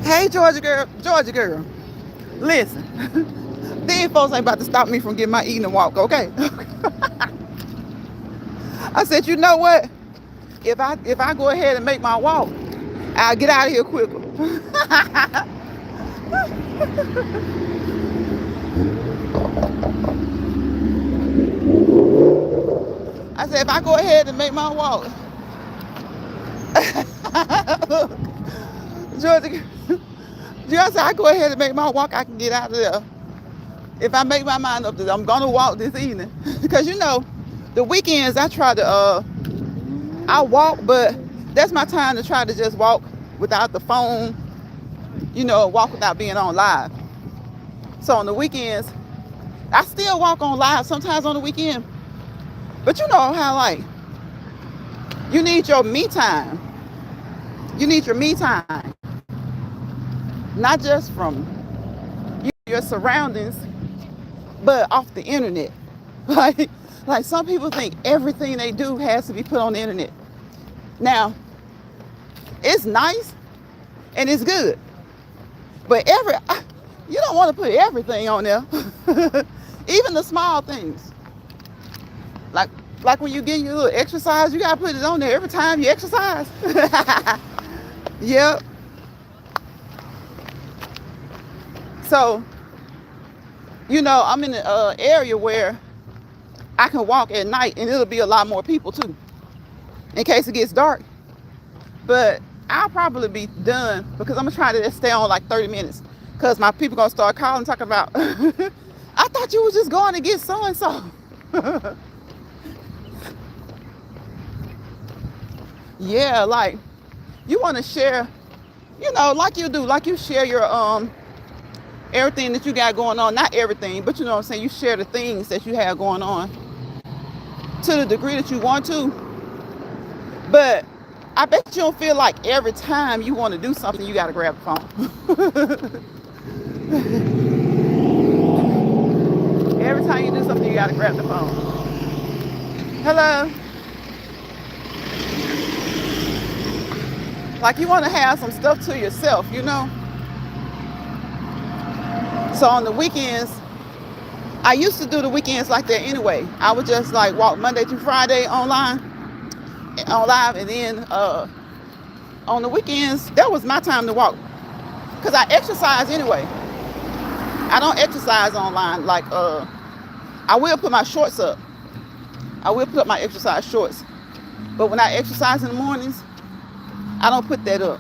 Hey, Georgia girl, listen. These folks ain't about to stop me from getting my eating and walk, okay? I said, you know what? If I go ahead and make my walk, I'll get out of here quicker. I said, if I go ahead and make my walk, Georgia, Georgia said, I go ahead and make my walk, I can get out of there. If I make my mind up that I'm gonna walk this evening, because the weekends I try to I walk, but that's my time to try to just walk without the phone, walk without being on live. So on the weekends, I still walk on live sometimes on the weekend. But you know how you need your me time. You need your me time. Not just from your surroundings, but off the internet. Like, like some people think everything they do has to be put on the internet. Now, it's nice and it's good, but you don't want to put everything on there. Even the small things. Like like when you get your little exercise, you gotta put it on there every time you exercise. Yep. So, I'm in an area where I can walk at night and it'll be a lot more people too, in case it gets dark. But I'll probably be done because I'm gonna try to just stay on like 30 minutes. Cause my people gonna start calling talking about I thought you was just going to get so and so. Yeah, like you wanna share, like you do, like you share your everything that you got going on. Not everything, but you know what I'm saying, you share the things that you have going on to the degree that you want to. But I bet you don't feel like every time you want to do something, you got to grab the phone. Every time you do something, you got to grab the phone. Hello? Like you want to have some stuff to yourself. So on the weekends, I used to do the weekends like that anyway. I would just like walk Monday through Friday on live, and then on the weekends, that was my time to walk. Because I exercise anyway. I don't exercise online. Like, I will put my shorts up. I will put up my exercise shorts. But when I exercise in the mornings, I don't put that up.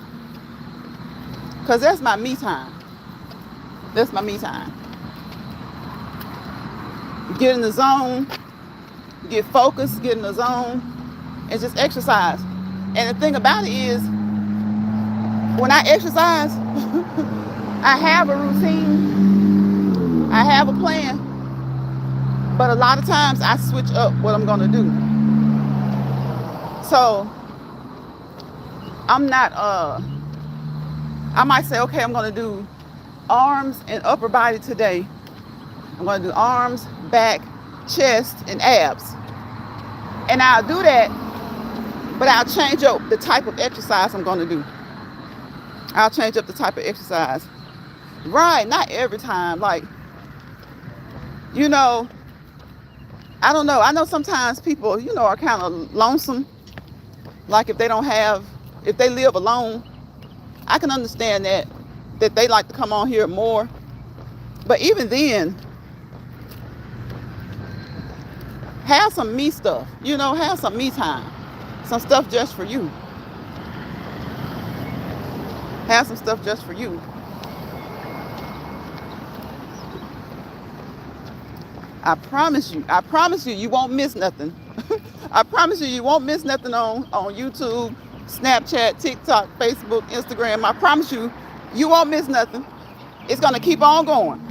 Because that's my me time. That's my me time. Get in the zone, get focused, get in the zone, and just exercise. And the thing about it is, when I exercise, I have a routine, I have a plan, but a lot of times I switch up what I'm gonna do. So I'm not, I might say, okay, I'm gonna do arms and upper body today. I'm gonna do arms, back, chest, and abs. And I'll do that, but I'll change up the type of exercise I'm gonna do. I'll change up the type of exercise. Right, not every time. Like, I don't know. I know sometimes people, are kind of lonesome. Like if they live alone, I can understand that they like to come on here more. But even then, have some me stuff, have some me time. Some stuff just for you. Have some stuff just for you. I promise you, you won't miss nothing. I promise you won't miss nothing on YouTube, Snapchat, TikTok, Facebook, Instagram. I promise you won't miss nothing. It's gonna keep on going.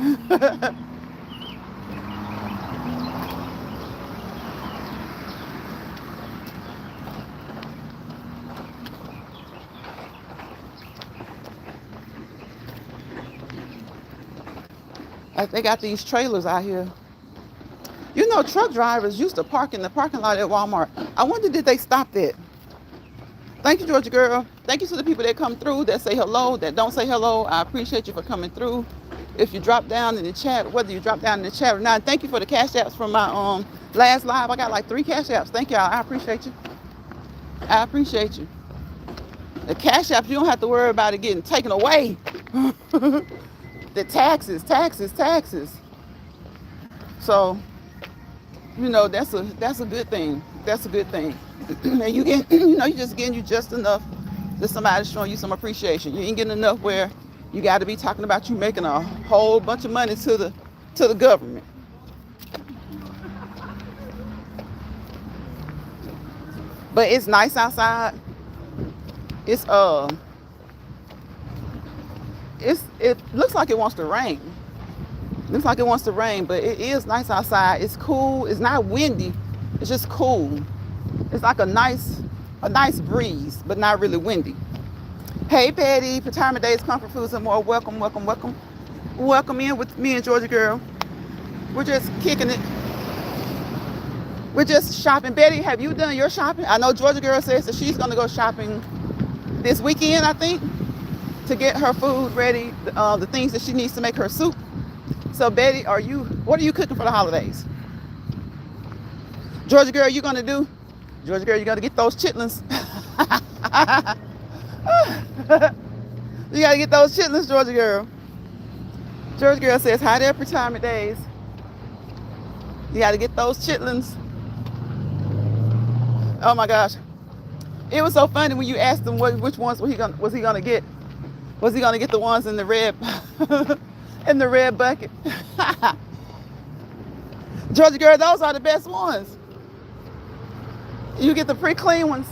Like they got these trailers out here. Truck drivers used to park in the parking lot at Walmart. I wonder did they stop that? Thank you, Georgia girl. Thank you to the people that come through, that say hello, that don't say hello. I appreciate you for coming through. If you drop down in the chat, whether you drop down in the chat or not, thank you for the cash apps from my last live. I got like 3 cash apps. Thank y'all. I appreciate you. I appreciate you. The cash apps, you don't have to worry about it getting taken away. The taxes. So, you know, that's a good thing. That's a good thing. And you get, you know, you just getting you just enough that somebody's showing you some appreciation. You ain't getting enough where you got to be talking about you making a whole bunch of money to the government. But it's nice outside. It looks like it wants to rain. Looks like it wants to rain, but it is nice outside. It's cool. It's not windy. It's just cool. It's like a nice breeze, but not really windy. Hey, Patty, Retirement Days, Comfort Foods and more. Welcome. Welcome in with me and Georgia Girl. We're just kicking it. We're just shopping. Betty, have you done your shopping? I know Georgia Girl says that she's going to go shopping this weekend, I think, to get her food ready, the things that she needs to make her soup. So, Betty, what are you cooking for the holidays? Georgia Girl, you're going to do? Georgia Girl, you got to get those chitlins. You got to get those chitlins, Georgia Girl. Georgia Girl says, hi there, Retirement Days. You got to get those chitlins. Oh my gosh. It was so funny when you asked him which ones was he gonna get. Was he gonna get the ones in the red in the red bucket? Georgia Girl, those are the best ones. You get the pre-clean ones.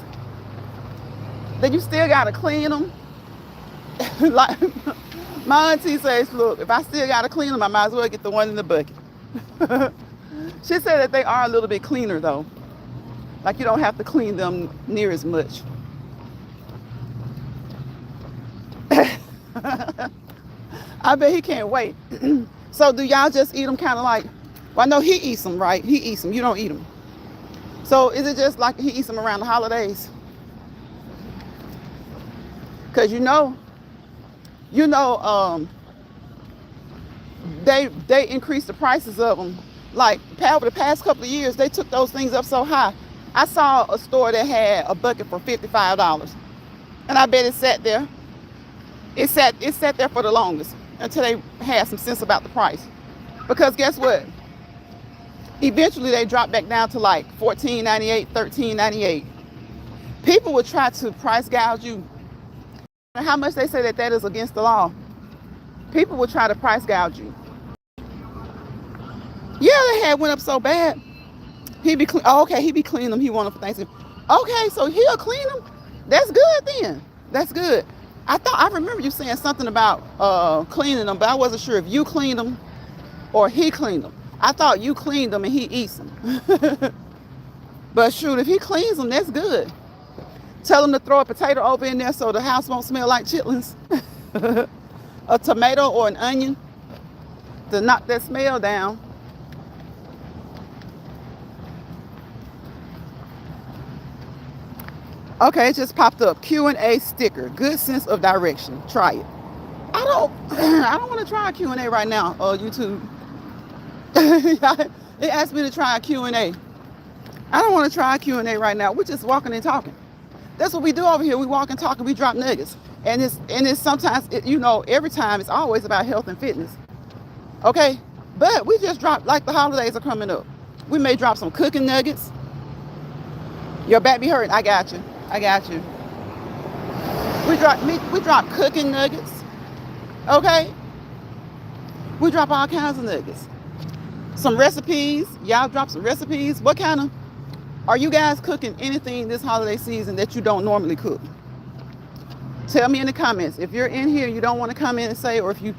Then you still gotta clean them. Like my auntie says, look, if I still gotta clean them, I might as well get the one in the bucket. She said that they are a little bit cleaner though. Like you don't have to clean them near as much. I bet he can't wait. So do y'all just eat them kind of like, well, I know he eats them, right? He eats them, you don't eat them. So is it just like he eats them around the holidays? Because you know, they increased the prices of them. Like over the past couple of years, they took those things up so high. I saw a store that had a bucket for $55, and I bet it sat there. It sat there for the longest until they had some sense about the price. Because guess what? Eventually, they dropped back down to like $14.98, $13.98. People would try to price gouge you. And how much they say that is against the law. People would try to price gouge you. Yeah, they had went up so bad. He be cleaning them. He want them for Thanksgiving. Okay, so he'll clean them. That's good then. That's good. I remember you saying something about cleaning them, but I wasn't sure if you cleaned them or he cleaned them. I thought you cleaned them and he eats them. But shoot, if he cleans them, that's good. Tell him to throw a potato over in there so the house won't smell like chitlins. A tomato or an onion to knock that smell down. Okay, it just popped up. Q&A sticker. Good sense of direction. Try it. I don't want to try a Q&A right now, YouTube. It asked me to try a Q&A. I don't want to try a Q&A right now. We're just walking and talking. That's what we do over here. We walk and talk and we drop nuggets. And it's sometimes, every time it's always about health and fitness. Okay? But we just drop, like the holidays are coming up. We may drop some cooking nuggets. Your back be hurting. I got you. We drop cooking nuggets. Okay? We drop all kinds of nuggets. Some recipes. Y'all drop some recipes. Are you guys cooking anything this holiday season that you don't normally cook? Tell me in the comments. If you're in here, you don't want to come in and say, or if you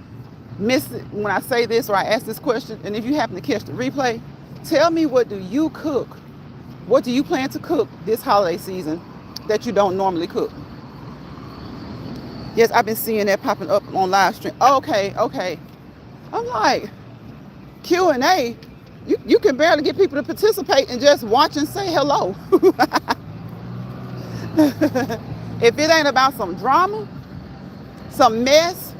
miss it when I say this or I ask this question, and if you happen to catch the replay, tell me, what do you cook? What do you plan to cook this holiday season that you don't normally cook? Yes, I've been seeing that popping up on live stream. Okay. I'm like, Q&A? You can barely get people to participate and just watch and say hello. If it ain't about some drama, some mess,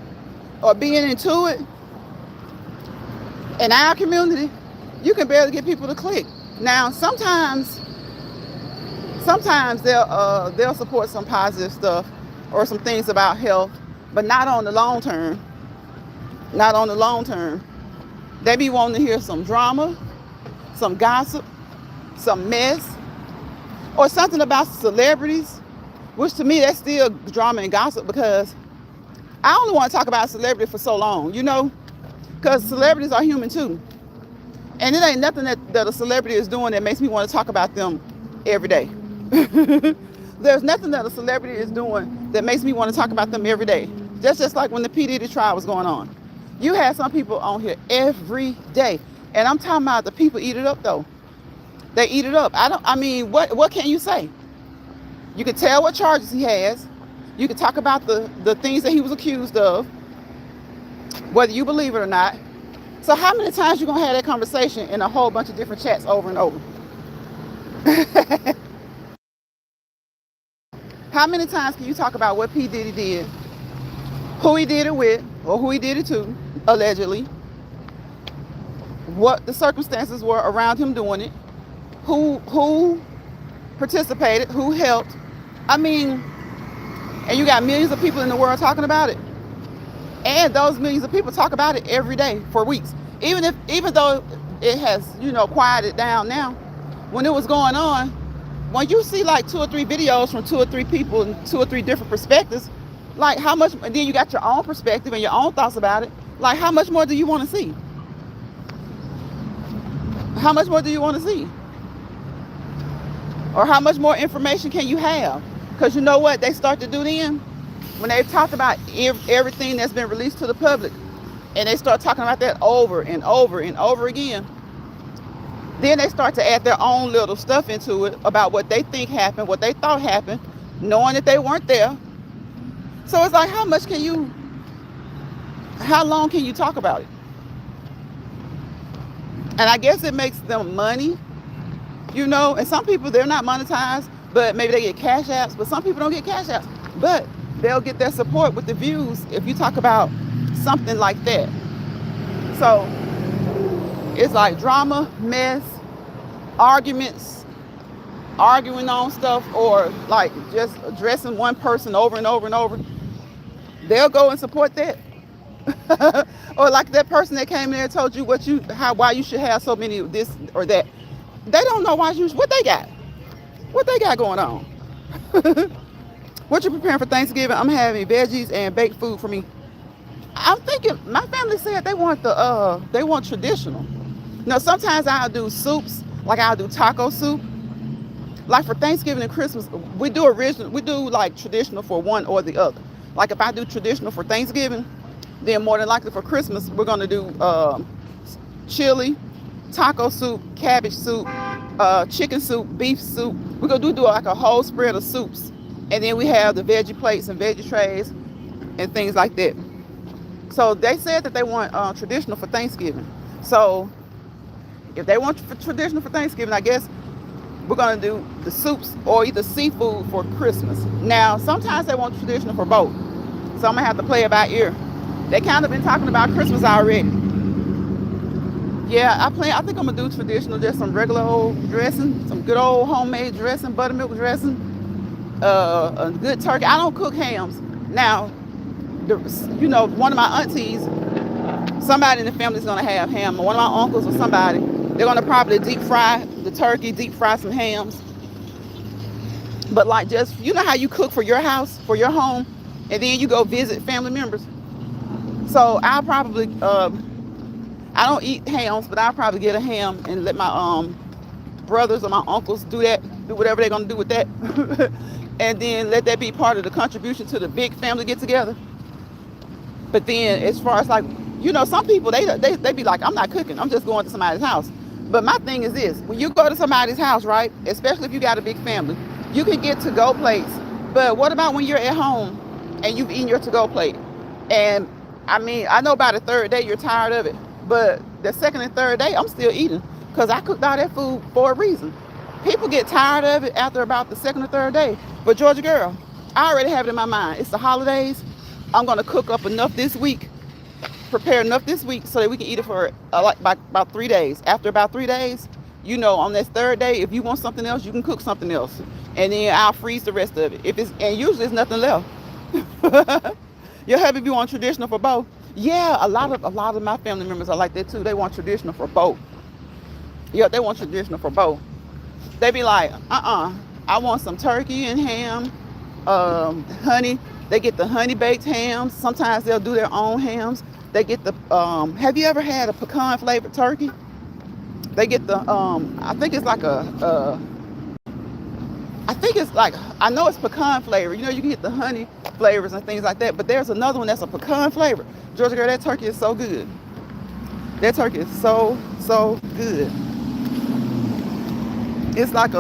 or being into it, in our community, you can barely get people to click. Now, sometimes they'll support some positive stuff or some things about health, but not on the long term. Not on the long term. They be wanting to hear some drama, some gossip, some mess, or something about celebrities, which to me that's still drama and gossip because I only want to talk about celebrity for so long, because celebrities are human too. And it ain't nothing that a celebrity is doing that makes me want to talk about them every day. There's nothing that a celebrity is doing that makes me want to talk about them every day. Just like when the P. Diddy trial was going on. You had some people on here every day. And I'm talking about the people eat it up though. They eat it up. What can you say? You can tell what charges he has. You can talk about the things that he was accused of, whether you believe it or not. So how many times you gonna have that conversation in a whole bunch of different chats over and over? How many times can you talk about what P. Diddy did, who he did it with, or who he did it to, allegedly, what the circumstances were around him doing it, who participated, who helped? And you got millions of people in the world talking about it. And those millions of people talk about it every day for weeks. Even though it has, quieted down now, when it was going on, when you see like 2 or 3 videos from 2 or 3 people and 2 or 3 different perspectives, like how much, and then you got your own perspective and your own thoughts about it, like how much more do you want to see? How much more do you want to see? Or how much more information can you have? Because you know what they start to do then? When they've talked about everything that's been released to the public, and they start talking about that over and over and over again, then they start to add their own little stuff into it about what they think happened, what they thought happened, knowing that they weren't there. So it's like, how long can you talk about it? And I guess it makes them money, and some people, they're not monetized, but maybe they get cash apps, but some people don't get cash apps, but they'll get their support with the views if you talk about something like that. So it's like drama, mess, arguments, arguing on stuff, or like just addressing one person over and over and over. They'll go and support that. Or like that person that came in there and told you why you should have so many of this or that. They don't know what they got going on. What you preparing for Thanksgiving? I'm having veggies and baked food for me. I'm thinking, my family said they want traditional. Now sometimes I'll do soups, like I'll do taco soup. Like for Thanksgiving and Christmas, we do like traditional for one or the other. Like if I do traditional for Thanksgiving, then more than likely for Christmas, we're gonna do chili, taco soup, cabbage soup, chicken soup, beef soup. We're gonna do like a whole spread of soups. And then we have the veggie plates and veggie trays and things like that. So they said that they want traditional for Thanksgiving. So if they want traditional for Thanksgiving, I guess we're gonna do the soups or either seafood for Christmas. Now, sometimes they want traditional for both. So I'm gonna have to play it by ear. They kind of been talking about Christmas already. Yeah, I think I'm gonna do traditional, just some regular old dressing, some good old homemade dressing, buttermilk dressing, a good turkey. I don't cook hams. Now, one of my aunties, somebody in the family is gonna have ham. One of my uncles or somebody, they're gonna probably deep fry the turkey, deep fry some hams. But like just, how you cook for your house, for your home, and then you go visit family members. So I'll probably, I don't eat hams, but I'll probably get a ham and let my brothers or my uncles do whatever they're gonna do with that. And then let that be part of the contribution to the big family get together. But then as far as like, some people, they be like, I'm not cooking, I'm just going to somebody's house. But my thing is this, when you go to somebody's house, right, especially if you got a big family, you can get to-go plates. But what about when you're at home and you've eaten your to-go plate? And I know by the third day you're tired of it, but the second and third day I'm still eating because I cooked all that food for a reason. People get tired of it after about the second or third day. But Georgia girl, I don't eat hams. Now, sometimes I do soups, like I'll do chili, taco soup, cabbage soup, but like just, I already have it in my mind. It's the holidays. I'm gonna cook up enough this week, prepare enough this week so that we can eat it for like by about 3 days. After about 3 days, you know, on this third day, if you want something else, you can cook something else, and then I'll freeze the rest of it. If it's and usually it's nothing left. Your hubby be want traditional for both. Yeah, a lot of my family members are like that too. They want traditional for both. Yeah, they want traditional for both. They be like, I want some turkey and ham, honey. They get the honey baked hams. Sometimes they'll do their own hams. They get the, have you ever had a pecan flavored turkey? They get the, I think it's like I know it's pecan flavor. You know, you can get the honey flavors and things like that, but there's another one that's a pecan flavor. Georgia girl, that turkey is so good. That turkey is so good. It's like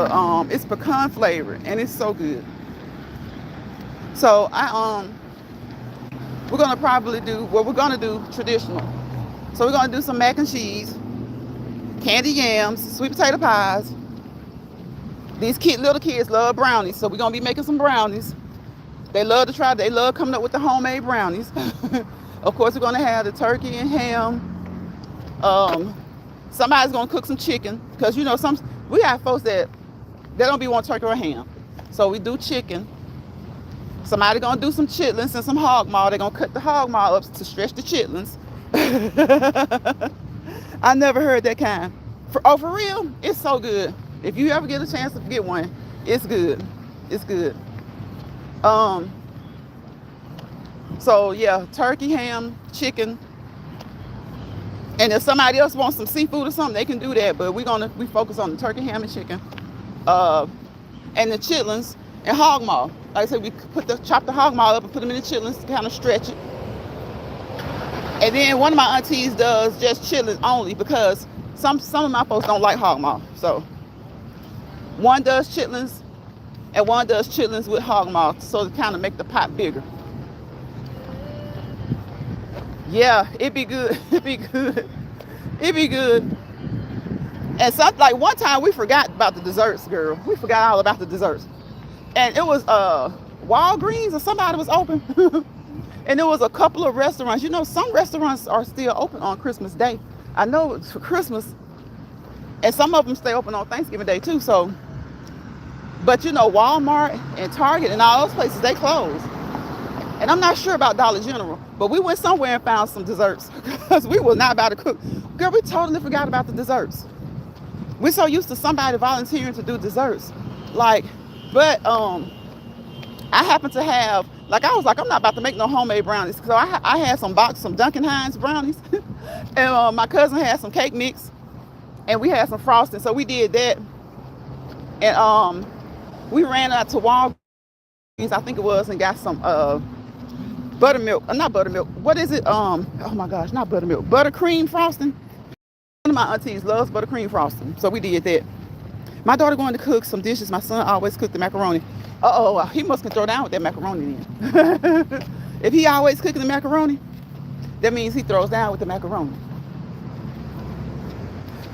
it's pecan flavor and it's so good. So we're gonna probably do traditional. So we're gonna do some mac and cheese, candy yams, sweet potato pies. These little kids love brownies, so we're gonna be making some brownies. They love coming up with the homemade brownies. Of course, we're gonna have the turkey and ham. Somebody's gonna cook some chicken, because you know we have folks that they don't be want turkey or ham. So we do chicken. Somebody gonna do some chitlins and some hog maw. They're gonna cut the hog maw up to stretch the chitlins. I never heard that kind. For real, it's so good. If you ever get a chance to get one, it's good. It's good. So yeah, turkey, ham, chicken. And if somebody else wants some seafood or something, they can do that. But we focus on the turkey, ham, and chicken, and the chitlins and hog maw. Like I said, we chop the hog maw up and put them in the chitlins to kind of stretch it. And then one of my aunties does just chitlins only, because some of my folks don't like hog maw. So one does chitlins and one does chitlins with hog maw, so to kind of make the pot bigger. Yeah, it'd be good. It'd be good. It'd be good. And like one time we forgot about the desserts, girl. We forgot all about the desserts. And it was Walgreens or somebody was open. And there was a couple of restaurants. You know, some restaurants are still open on Christmas Day. I know it's for Christmas. And some of them stay open on Thanksgiving Day too. So, but you know, Walmart and Target and all those places, they close. And I'm not sure about Dollar General, but we went somewhere and found some desserts because we was not about to cook. Girl, we totally forgot about the desserts. We're so used to somebody volunteering to do desserts. But I happen to have, I was like, I'm not about to make no homemade brownies. So I had some Duncan Hines brownies. And my cousin had some cake mix. And we had some frosting. So we did that. And we ran out to Walgreens, I think it was, and got some buttermilk. Not buttermilk. What is it? Oh my gosh, not buttermilk. Buttercream frosting. One of my aunties loves buttercream frosting. So we did that. My daughter going to cook some dishes. My son always cooked the macaroni. He must can throw down with that macaroni then. If he always cooking the macaroni, that means he throws down with the macaroni.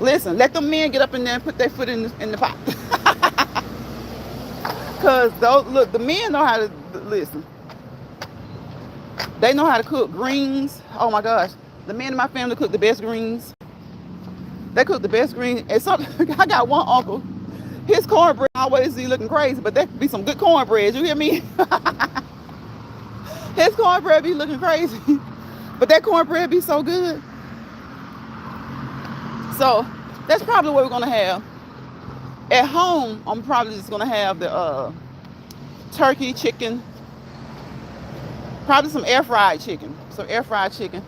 Listen, let them men get up in there and put their foot in the pot. Because the men know how to listen. They know how to cook greens. Oh my gosh. The men in my family cook the best greens. They cook the best greens. And I got one uncle. His cornbread always be looking crazy, but that could be some good cornbread. You hear me? His cornbread be looking crazy, but that cornbread be so good. So that's probably what we're gonna have. At home, I'm probably just gonna have the turkey, chicken, probably some air fried chicken.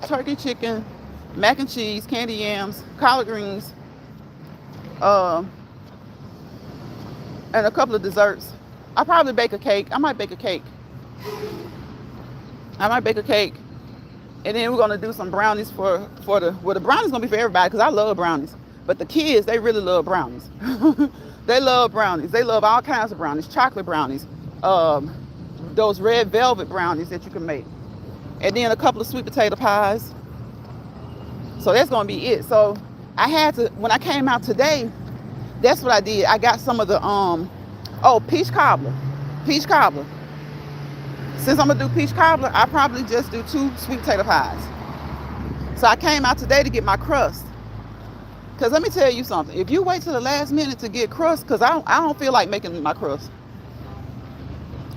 Turkey, chicken, mac and cheese, candy yams, collard greens, and a couple of desserts. I'll probably bake a cake. I might bake a cake. And then we're gonna do some brownies for the brownies gonna be for everybody, because I love brownies. But the kids, they really love brownies. They love brownies. They love all kinds of brownies, chocolate brownies, those red velvet brownies that you can make. And then a couple of sweet potato pies. So that's gonna be it. So I had to, when I came out today, that's what I did. I got some of the peach cobbler. Since I'm gonna do peach cobbler, I probably just do 2 sweet potato pies. So I came out today to get my crust. Cause let me tell you something. If you wait till the last minute to get crust, cause I don't feel like making my crust.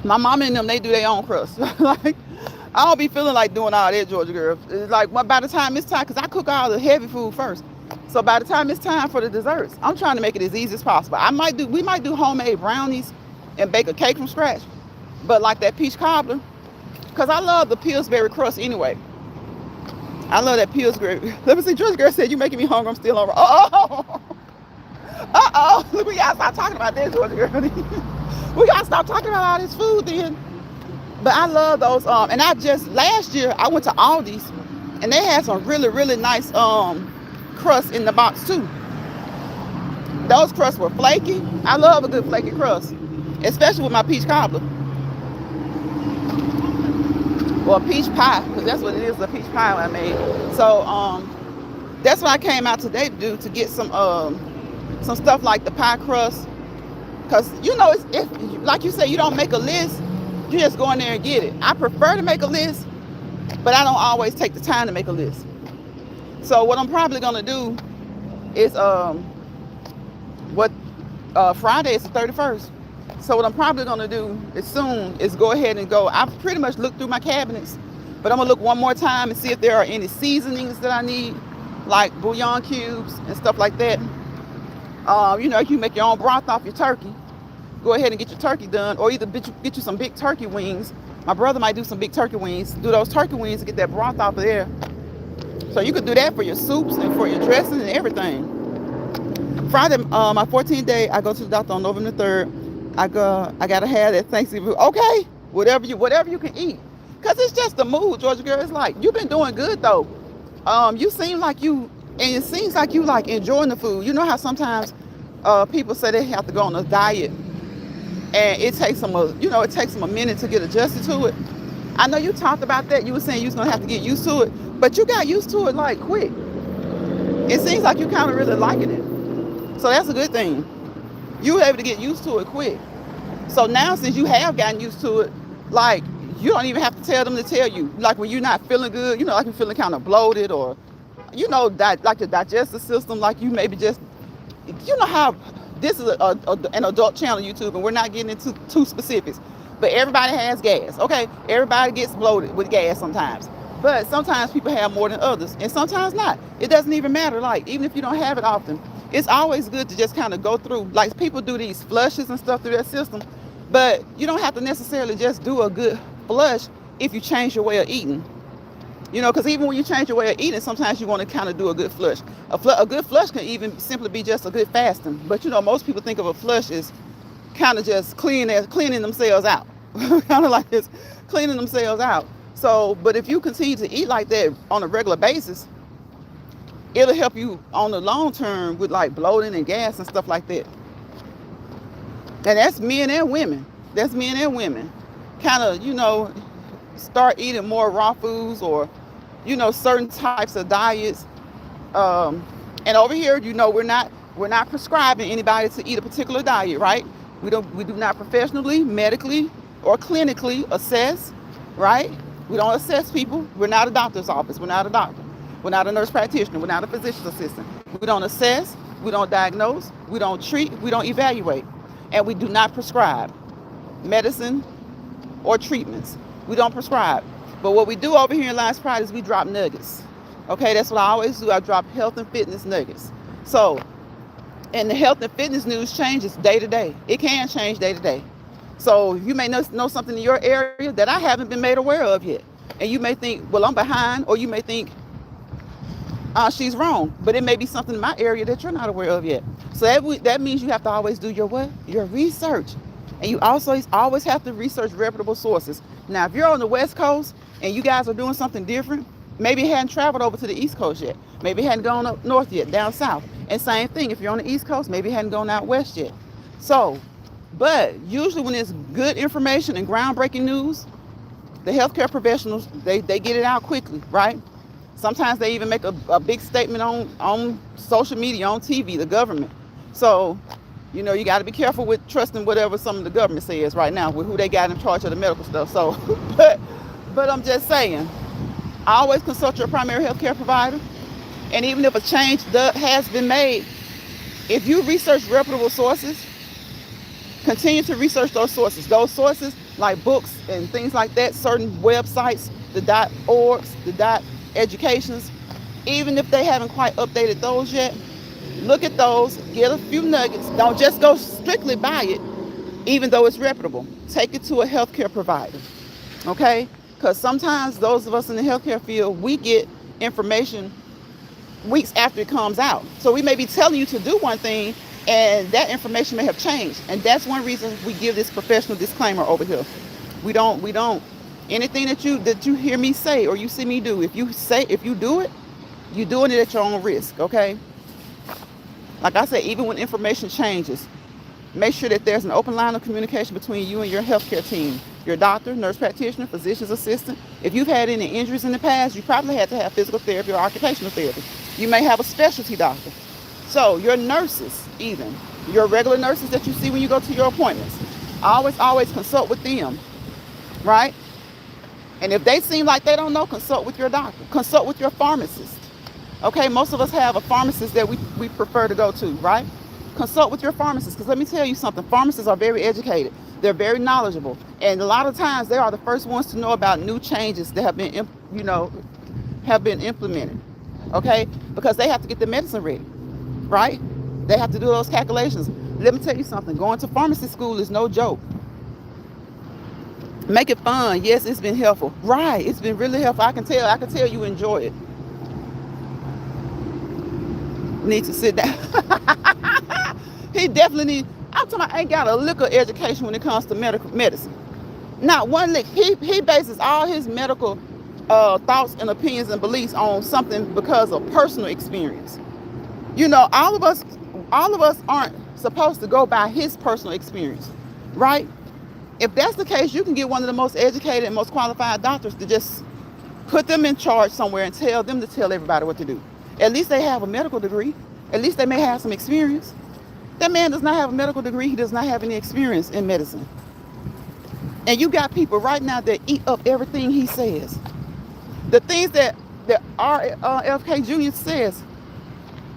My mama and them, they do their own crust. Like, I don't be feeling like doing all that, Georgia girl. It's like by the time it's time, cause I cook all the heavy food first. So by the time it's time for the desserts, I'm trying to make it as easy as possible. We might do homemade brownies and bake a cake from scratch. But like that peach cobbler, cause I love the Pillsbury crust anyway. I love that Pillsbury. Let me see, Georgia girl said, you making me hungry, I'm still on. Look, we gotta stop talking about this, Georgia girl. We gotta stop talking about all this food then. But I love those, and last year, I went to Aldi's, and they had some really, really nice, crust in the box too. Those crusts were flaky. I love a good flaky crust, especially with my peach cobbler. Or peach pie, because that's what it is, a peach pie I made. So, that's what I came out today to do, to get some stuff like the pie crust. Because, you know, if like you say, you don't make a list, you just go in there and get it. I prefer to make a list, but I don't always take the time to make a list. So what I'm probably going to do is, Friday is the 31st. So what I'm probably going to do is go ahead and go. I've pretty much looked through my cabinets, but I'm going to look one more time and see if there are any seasonings that I need, like bouillon cubes and stuff like that. You know, you can make your own broth off your turkey. Go ahead and get your turkey done, or either get you some big turkey wings. My brother might do some big turkey wings. Do those turkey wings and get that broth off of there. So you could do that for your soups and for your dressing and everything. Friday, my 14th day, I go to the doctor on November 3rd. I gotta have that Thanksgiving. Okay, whatever you can eat, cause it's just the mood, Georgia girl. It's like you've been doing good though. You seem like and it seems like you like enjoying the food. You know how sometimes people say they have to go on a diet, and it takes them a minute to get adjusted to it. I know you talked about that. You were saying you was gonna have to get used to it, but you got used to it like quick. It seems like you kind of really liking it, so that's a good thing. You were able to get used to it quick. So now, since you have gotten used to it, like, you don't even have to tell them to tell you. Like, when you're not feeling good, you know, like you're feeling kind of bloated, or, you know, like the digestive system, like you maybe just, you know how, this is an adult channel, YouTube, and we're not getting into too specifics, but everybody has gas, okay? Everybody gets bloated with gas sometimes. But sometimes people have more than others, and sometimes not. It doesn't even matter. Like, even if you don't have it often, it's always good to just kind of go through. Like, people do these flushes and stuff through their system, but you don't have to necessarily just do a good flush if you change your way of eating. You know, because even when you change your way of eating, sometimes you want to kind of do a good flush. A good flush can even simply be just a good fasting. But, you know, most people think of a flush as kind of just cleaning themselves out. Kind of like just cleaning themselves out. So, but if you continue to eat like that on a regular basis, it'll help you on the long term with like bloating and gas and stuff like that. And that's men and women. Kind of, you know, start eating more raw foods, or, you know, certain types of diets. And over here, you know, we're not prescribing anybody to eat a particular diet, right? We do not professionally, medically, or clinically assess, right? We don't assess people. We're not a doctor's office. We're not a doctor. We're not a nurse practitioner. We're not a physician's assistant. We don't assess. We don't diagnose. We don't treat. We don't evaluate. And we do not prescribe medicine or treatments. We don't prescribe. But what we do over here in Lions Pride is we drop nuggets. Okay, that's what I always do. I drop health and fitness nuggets. So, and the health and fitness news changes day to day. It can change day to day. So you may know something in your area that I haven't been made aware of yet. And you may think, well, I'm behind, or you may think, she's wrong. But it may be something in my area that you're not aware of yet. So that means you have to always do your what? Your research. And you also always have to research reputable sources. Now, if you're on the West Coast and you guys are doing something different, maybe it hadn't traveled over to the East Coast yet. Maybe it hadn't gone up north yet, down south. And same thing, if you're on the East Coast, maybe it hadn't gone out west yet. So, but usually when it's good information and groundbreaking news, the healthcare professionals, they get it out quickly, right? Sometimes they even make a big statement on social media, on TV, the government. So You know, you got to be careful with trusting whatever some of the government says right now with who they got in charge of the medical stuff. So, but I'm just saying, always consult your primary health care provider. And even if a change has been made, if you research reputable sources, continue to research those sources. Those sources like books and things like that, certain websites, the .orgs, the .educations, even if they haven't quite updated those yet, look at those, get a few nuggets. Don't just go strictly by it, even though it's reputable. Take it to a healthcare provider, okay? Because sometimes those of us in the healthcare field, we get information weeks after it comes out. So we may be telling you to do one thing, and that information may have changed. And that's one reason we give this professional disclaimer over here. We don't, anything that you hear me say or you see me do, if you do it, you're doing it at your own risk, okay? Like I said, even when information changes, make sure that there's an open line of communication between you and your healthcare team, your doctor, nurse practitioner, physician's assistant. If you've had any injuries in the past, you probably had to have physical therapy or occupational therapy. You may have a specialty doctor. So your nurses, even your regular nurses that you see when you go to your appointments, always consult with them, right? And if they seem like they don't know, consult with your doctor, consult with your pharmacist. Okay, most of us have a pharmacist that we prefer to go to, right? Consult with your pharmacist, because let me tell you something, pharmacists are very educated. They're very knowledgeable. And a lot of times they are the first ones to know about new changes that have been, implemented, okay? Because they have to get the medicine ready, right? They have to do those calculations. Let me tell you something, going to pharmacy school is no joke. Make it fun. Yes, it's been helpful. Right, it's been really helpful. I can tell you enjoy it. Need to sit down. He definitely I'm talking about ain't got a lick of education when it comes to medicine. Not one lick. He bases all his medical thoughts and opinions and beliefs on something because of personal experience. You know, all of us aren't supposed to go by his personal experience, right? If that's the case, you can get one of the most educated and most qualified doctors to just put them in charge somewhere and tell them to tell everybody what to do. At least they have a medical degree. At least they may have some experience. That man does not have a medical degree. He does not have any experience in medicine. And you got people right now that eat up everything he says. The things that RFK Jr. says,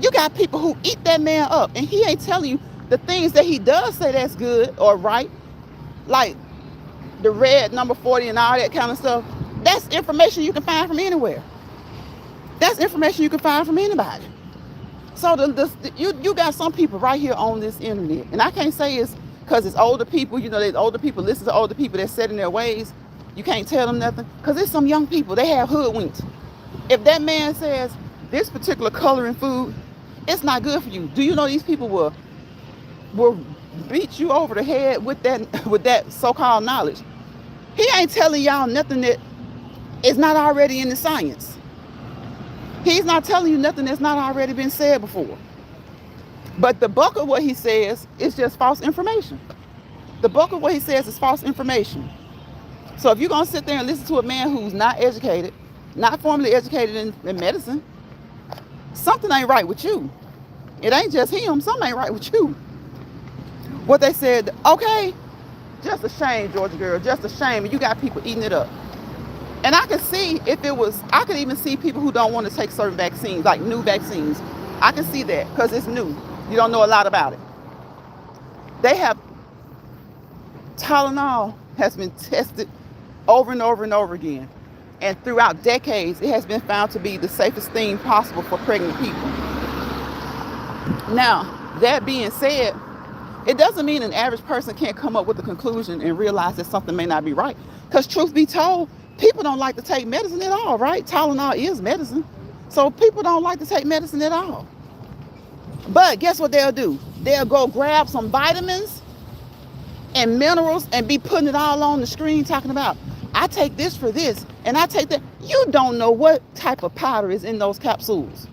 you got people who eat that man up, and he ain't telling you the things that he does say that's good or right, like the red number 40 and all that kind of stuff. That's information you can find from anywhere. That's information you can find from anybody. So you got some people right here on this internet, and I can't say it's because it's older people. You know, there's older people listen to older people that's set in their ways. You can't tell them nothing because there's some young people, they have hoodwinked. If that man says this particular color in food, it's not good for you. Do you know these people will beat you over the head with that so-called knowledge? He ain't telling y'all nothing that is not already in the science. He's not telling you nothing that's not already been said before. But the bulk of what he says is just false information. The bulk of what he says is false information. So if you're going to sit there and listen to a man who's not educated, not formally educated in medicine, something ain't right with you. It ain't just him. Something ain't right with you. What they said, okay, just a shame, Georgia girl, just a shame. And you got people eating it up. And I could see I could even see people who don't want to take certain vaccines, like new vaccines. I can see that because it's new. You don't know a lot about it. They have, Tylenol has been tested over and over and over again. And throughout decades, it has been found to be the safest thing possible for pregnant people. Now, that being said, it doesn't mean an average person can't come up with a conclusion and realize that something may not be right. Because truth be told, people don't like to take medicine at all, right? Tylenol is medicine. So people don't like to take medicine at all. But guess what they'll do? They'll go grab some vitamins and minerals and be putting it all on the screen talking about, I take this for this and I take that. You don't know what type of powder is in those capsules.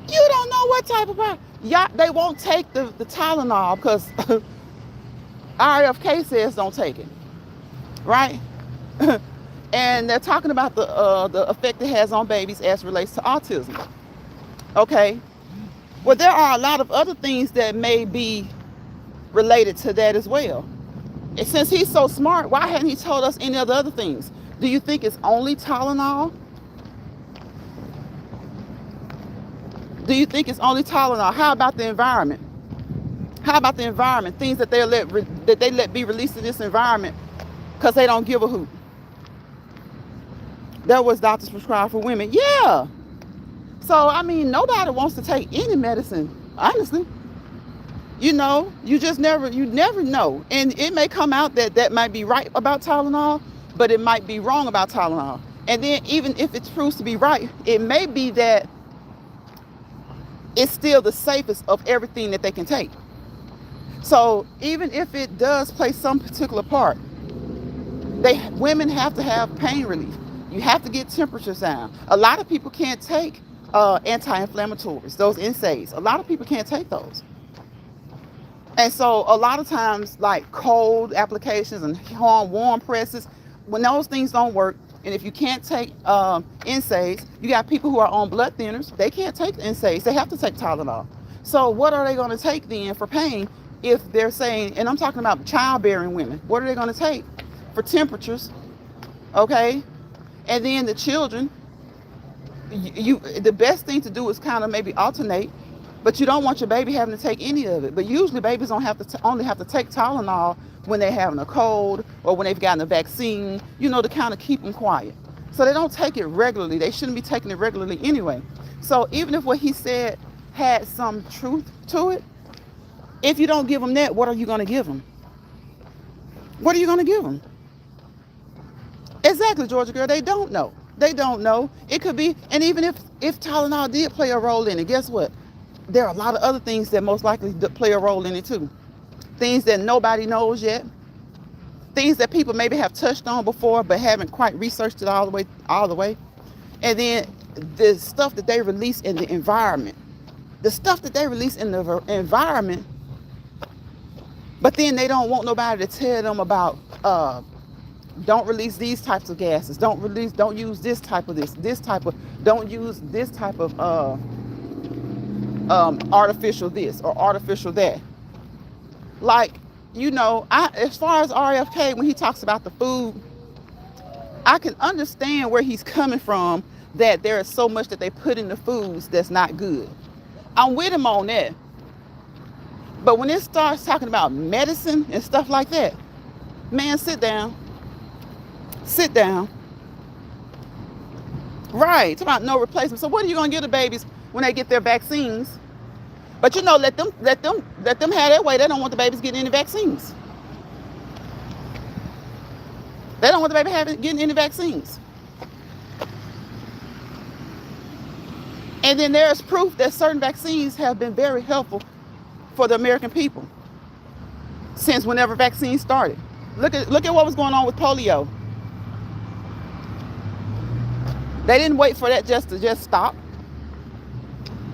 You don't know what type of powder. They won't take the Tylenol because RFK says don't take it, right? And they're talking about the effect it has on babies as relates to autism. Okay, Well, there are a lot of other things that may be related to that as well. And since he's so smart, why hadn't he told us any of the other things? Do you think it's only Tylenol? Do you think it's only Tylenol? How about the environment? How about the environment? Things that they let be released in this environment because they don't give a hoot. That was doctors prescribed for women. Yeah. So I mean, nobody wants to take any medicine, honestly. You just you never know. And it may come out that that might be right about Tylenol, but it might be wrong about Tylenol. And then even if it proves to be right, it may be that it's still the safest of everything that they can take. So even if it does play some particular part, women have to have pain relief. You have to get temperatures down. A lot of people can't take anti-inflammatories, those NSAIDs. A lot of people can't take those. And so a lot of times, like cold applications and warm presses, when those things don't work, and if you can't take NSAIDs, you got people who are on blood thinners. They can't take NSAIDs. They have to take Tylenol. So what are they going to take then for pain if they're saying, and I'm talking about childbearing women, what are they going to take for temperatures? Okay. And then the children, the best thing to do is kind of maybe alternate, but you don't want your baby having to take any of it. But usually babies don't have to only have to take Tylenol when they're having a cold or when they've gotten a vaccine, to kind of keep them quiet. So they don't take it regularly. They shouldn't be taking it regularly anyway. So even if what he said had some truth to it, if you don't give them that, what are you going to give them? What are you going to give them? Exactly, Georgia girl. They don't know. They don't know. It could be, and even if Tylenol did play a role in it, guess what? There are a lot of other things that most likely play a role in it too. Things that nobody knows yet. Things that people maybe have touched on before but haven't quite researched it all the way. And then the stuff that they release in the environment. The stuff that they release in the environment, but then they don't want nobody to tell them about don't release these types of gases. Don't use this type of don't use this type of artificial this or artificial that. Like, as far as RFK, when he talks about the food, I can understand where he's coming from, that there is so much that they put in the foods that's not good. I'm with him on that. But when it starts talking about medicine and stuff like that, man, sit down. Sit down. Right, talking about no replacement. So what are you going to give the babies when they get their vaccines? But let them have their way. They don't want the babies getting any vaccines. They don't want the baby getting any vaccines. And then there's proof that certain vaccines have been very helpful for the American people since whenever vaccines started. Look at what was going on with polio. They didn't wait for that to stop.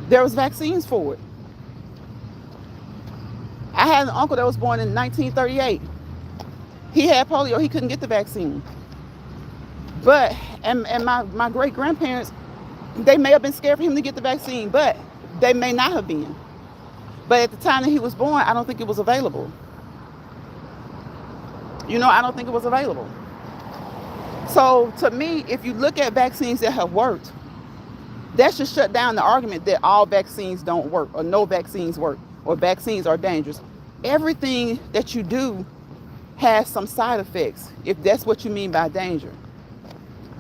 There was vaccines for it. I had an uncle that was born in 1938. He had polio. He couldn't get the vaccine. But, and my great-grandparents, they may have been scared for him to get the vaccine, but they may not have been. But at the time that he was born, I don't think it was available. I don't think it was available. So to me, if you look at vaccines that have worked, that should shut down the argument that all vaccines don't work or no vaccines work or vaccines are dangerous. Everything that you do has some side effects, if that's what you mean by danger.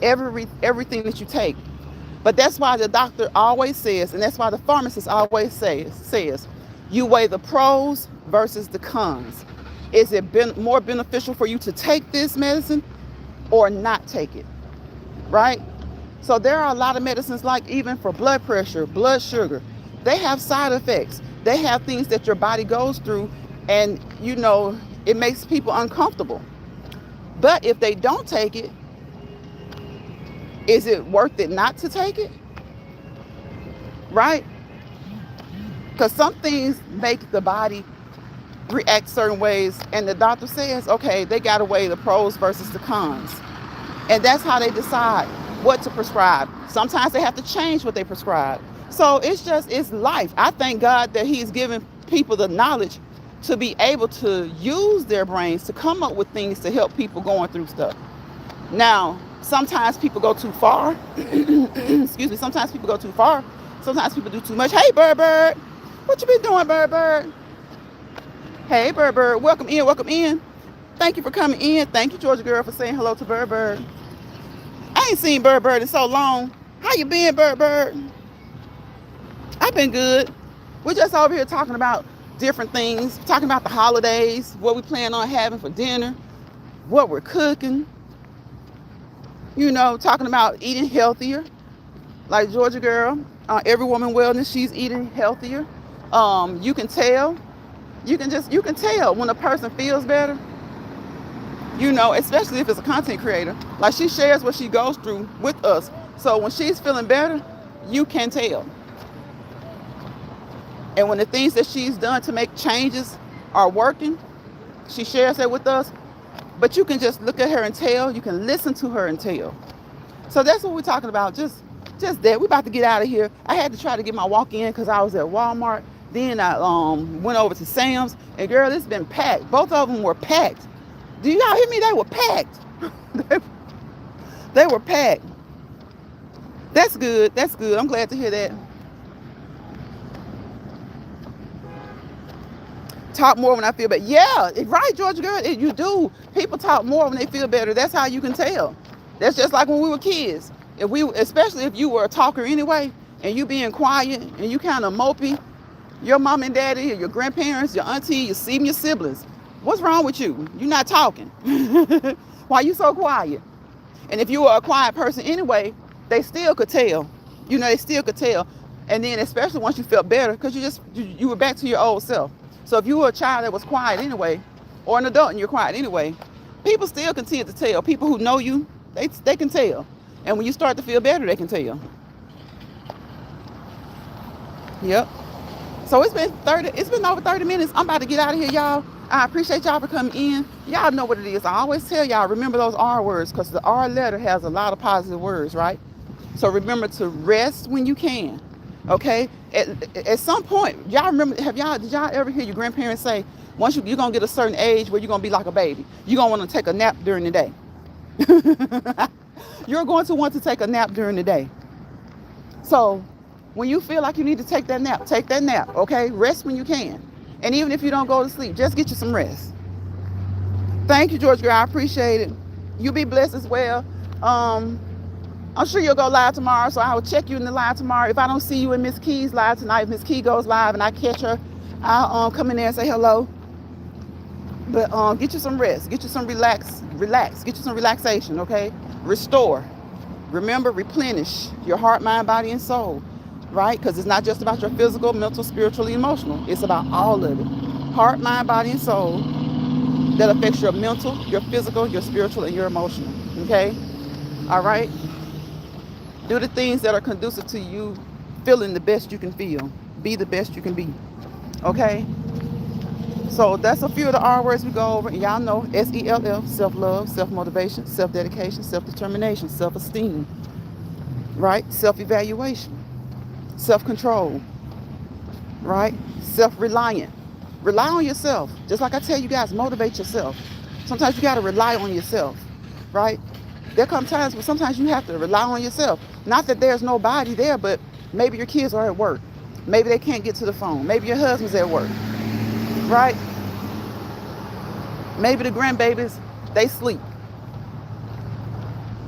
Everything that you take. But that's why the doctor always says, and that's why the pharmacist always says, you weigh the pros versus the cons. Is it more beneficial for you to take this medicine or not take it, right? So there are a lot of medicines, like even for blood pressure, blood sugar, they have side effects. They have things that your body goes through, and it makes people uncomfortable. But if they don't take it, is it worth it not to take it? Right? Because some things make the body react certain ways, and the doctor says, okay, they got to weigh the pros versus the cons. And that's how they decide what to prescribe. Sometimes they have to change what they prescribe. So it's life. I thank God that he's given people the knowledge to be able to use their brains to come up with things to help people going through stuff. Now, sometimes people go too far. Excuse me. Sometimes people go too far. Sometimes people do too much. Hey, Bird Bird. What you been doing, Bird Bird? Hey, Bird Bird. Welcome in. Welcome in. Thank you for coming in. Thank you, Georgia girl, for saying hello to Bird Bird. I ain't seen Bird Bird in so long. How you been, Bird Bird? I've been good. We're just over here talking about different things, talking about the holidays, what we plan on having for dinner, what we're cooking, talking about eating healthier. Like Georgia girl, every woman wellness, she's eating healthier. You can tell. You can tell when a person feels better, especially if it's a content creator. Like she shares what she goes through with us. So when she's feeling better, you can tell. And when the things that she's done to make changes are working, she shares that with us. But you can just look at her and tell. You can listen to her and tell. So that's what we're talking about. Just that. We're about to get out of here. I had to try to get my walk in because I was at Walmart. Then I went over to Sam's. And girl, it's been packed. Both of them were packed. Do y'all hear me? They were packed. They were packed. That's good. That's good. I'm glad to hear that. Talk more when I feel better. Yeah, right, Georgia girl. You do. People talk more when they feel better. That's how you can tell. That's just like when we were kids. Especially if you were a talker anyway, and you being quiet and you kind of mopey, your mom and daddy, or your grandparents, your auntie, even your siblings. What's wrong with you? You're not talking. Why you so quiet? And if you were a quiet person anyway, they still could tell. They still could tell. And then especially once you felt better, because you were back to your old self. So if you were a child that was quiet anyway, or an adult and you're quiet anyway, people still continue to tell. People who know you, they can tell. And when you start to feel better, they can tell. Yep. So it's been over 30 minutes. I'm about to get out of here, y'all. I appreciate y'all for coming in. Y'all know what it is. I always tell y'all, remember those R words, because the R letter has a lot of positive words, right? So remember to rest when you can. Okay? At some point, y'all remember, did y'all ever hear your grandparents say, once you're going to get a certain age where you're going to be like a baby, you're going to want to take a nap during the day. You're going to want to take a nap during the day. So when you feel like you need to take that nap, okay? Rest when you can. And even if you don't go to sleep, just get you some rest. Thank you, George girl. I appreciate it. You be blessed as well. I'm sure you'll go live tomorrow, so I will check you in the live tomorrow. If I don't see you in Miss Key's live tonight, if Miss Key goes live and I catch her, I'll come in there and say hello. But get you some rest. Get you some relax. Get you some relaxation, okay? Restore. Remember, replenish your heart, mind, body, and soul, right? Because it's not just about your physical, mental, spiritual, and emotional. It's about all of it. Heart, mind, body, and soul that affects your mental, your physical, your spiritual, and your emotional, okay? All right? Do the things that are conducive to you feeling the best you can feel. Be the best you can be. Okay? So that's a few of the R words we go over. And y'all know SELF, self-love, self-motivation, self-dedication, self-determination, self-esteem. Right? Self-evaluation. Self-control. Right? Self-reliant. Rely on yourself. Just like I tell you guys, motivate yourself. Sometimes you got to rely on yourself. Right? There come times where sometimes you have to rely on yourself. Not that there's nobody there, but maybe your kids are at work. Maybe they can't get to the phone. Maybe your husband's at work. Right? Maybe the grandbabies, they sleep.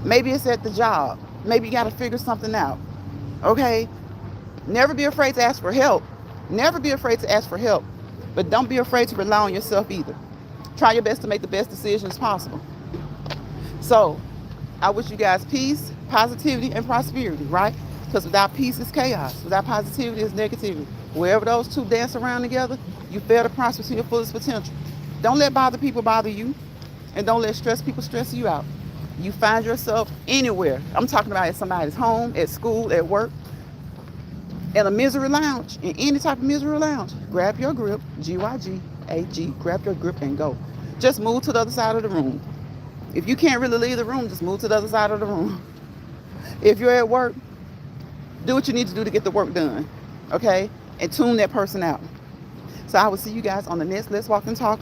Maybe it's at the job. Maybe you got to figure something out. Okay? Never be afraid to ask for help. Never be afraid to ask for help. But don't be afraid to rely on yourself either. Try your best to make the best decisions possible. So, I wish you guys peace, positivity, and prosperity, right? Because without peace is chaos. Without positivity is negativity. Wherever those two dance around together, you fail to prosper to your fullest potential. Don't let bother people bother you. And don't let stress people stress you out. You find yourself anywhere. I'm talking about at somebody's home, at school, at work, in a misery lounge, in any type of misery lounge. Grab your grip, G-Y-G-A-G, grab your grip and go. Just move to the other side of the room. If you can't really leave the room, just move to the other side of the room. If you're at work, Do what you need to do to get the work done, okay? And tune that person out. So I will see you guys on the next Let's Walk and Talk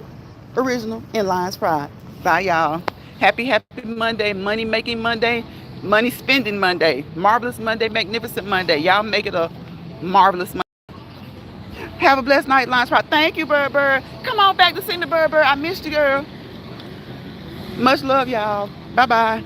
original in Lions Pride. Bye, y'all. Happy Monday, money making Monday, money spending Monday, marvelous Monday, magnificent Monday. Y'all make it a marvelous Monday. Have a blessed night, Lions Pride. Thank you, Bird Bird. Come on back to see me, Bird Bird. I missed you, girl. Much love, y'all. Bye-bye.